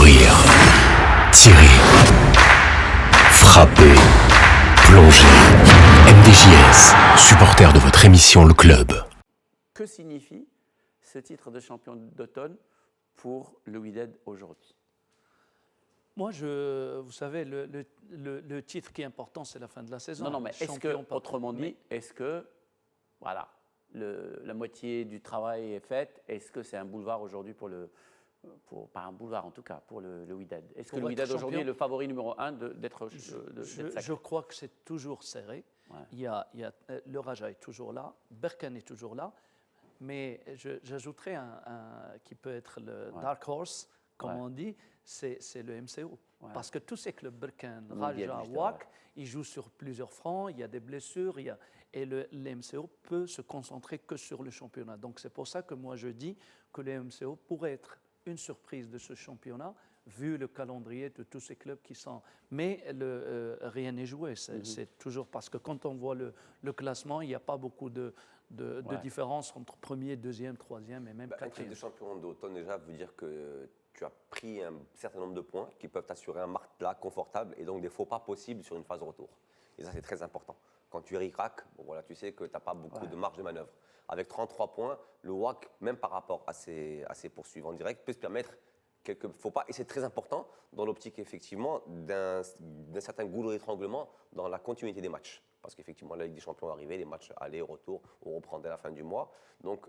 courir, tirer, frapper, plonger. MDJS, supporter de votre émission Le Club. Que signifie ce titre de champion d'automne pour le Wydad aujourd'hui? Moi, vous savez, le titre qui est important, c'est la fin de la saison. Non, mais est-ce que, autrement dit, est-ce que, voilà, la moitié du travail est faite? Est-ce que c'est un boulevard aujourd'hui pas un boulevard en tout cas, pour le Wydad? Est-ce que le Wydad aujourd'hui est le favori numéro 1 d'être sacré? Je crois que c'est toujours serré. Ouais. Le Raja est toujours là, Berkane est toujours là, mais j'ajouterais qui peut être le Dark Horse, comme on dit, c'est le MCO. Ouais. Parce que tous ces clubs, Berkane, Raja, WAC, ils jouent sur plusieurs fronts, il y a des blessures, et le MCO peut se concentrer que sur le championnat. Donc c'est pour ça que moi je dis que le MCO pourrait être une surprise de ce championnat, vu le calendrier de tous ces clubs qui sont... Mais rien n'est joué, c'est toujours... Parce que quand on voit le classement, il n'y a pas beaucoup de différence entre premier, deuxième, troisième et même quatrième. Un titre de champion d'automne, déjà, veut dire que tu as pris un certain nombre de points qui peuvent t'assurer un matelas confortable et donc des faux pas possibles sur une phase de retour. Et ça, c'est très important. Quand tu ric-rac, tu sais que tu n'as pas beaucoup de marge de manœuvre. Avec 33 points, le WAC, même par rapport à ses poursuivants directs, peut se permettre quelques faux pas. Et c'est très important dans l'optique, effectivement, d'un certain goulot d'étranglement dans la continuité des matchs. Parce qu'effectivement, la Ligue des Champions est arrivée, les matchs aller, retour, on reprend dès la fin du mois. Donc,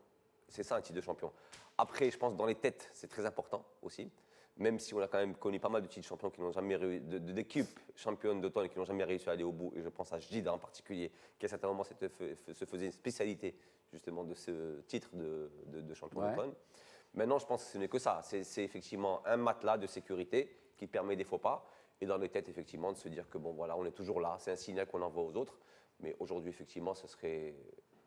c'est ça un titre de champion. Après, je pense dans les têtes, c'est très important aussi. Même si on a quand même connu pas mal de titres de champions qui n'ont jamais réussi, d'équipes championnes d'automne qui n'ont jamais réussi à aller au bout. Et je pense à Jdida en particulier, qui à certains moments se faisait une spécialité justement de ce titre de champion d'automne. Maintenant, je pense que ce n'est que ça. C'est effectivement un matelas de sécurité qui permet des faux pas. Et dans les têtes, effectivement, de se dire que bon, voilà, on est toujours là. C'est un signal qu'on envoie aux autres. Mais aujourd'hui, effectivement, ce serait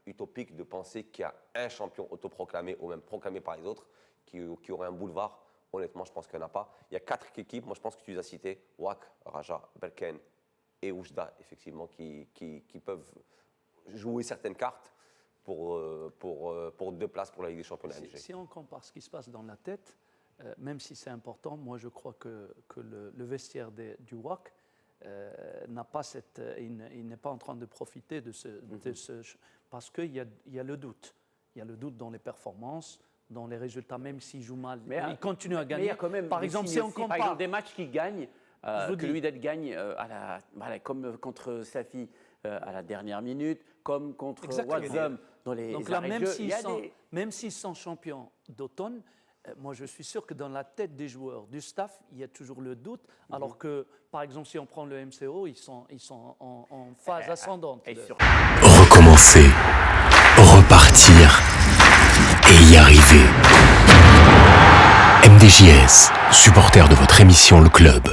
utopique de penser qu'il y a un champion autoproclamé ou même proclamé par les autres qui aurait un boulevard. Honnêtement, je pense qu'il n'y en a pas. Il y a 4 équipes, moi je pense que tu les as citées, WAC, Raja, Berkane et Oujda, effectivement, qui peuvent jouer certaines cartes pour 2 places pour la Ligue des Champions. Si on compare ce qui se passe dans la tête, même si c'est important, moi je crois que le vestiaire du WAC n'a pas il n'est pas en train de profiter de ce parce qu'il y a le doute. Il y a le doute dans les performances, dans les résultats, même s'ils jouent mal. Mais ils continuent à gagner. Mais il y a quand même par exemple, si on compare... Par exemple, des matchs qui gagnent, que le Wydad gagne comme contre Safi à la dernière minute, comme contre Wadzam dans les Donc là, même s'ils sont champions d'automne, moi je suis sûr que dans la tête des joueurs, du staff, il y a toujours le doute, alors que, par exemple, si on prend le MCO, ils sont en phase ascendante. Recommencer, repartir et y arriver. MDJS, supporter de votre émission Le Club.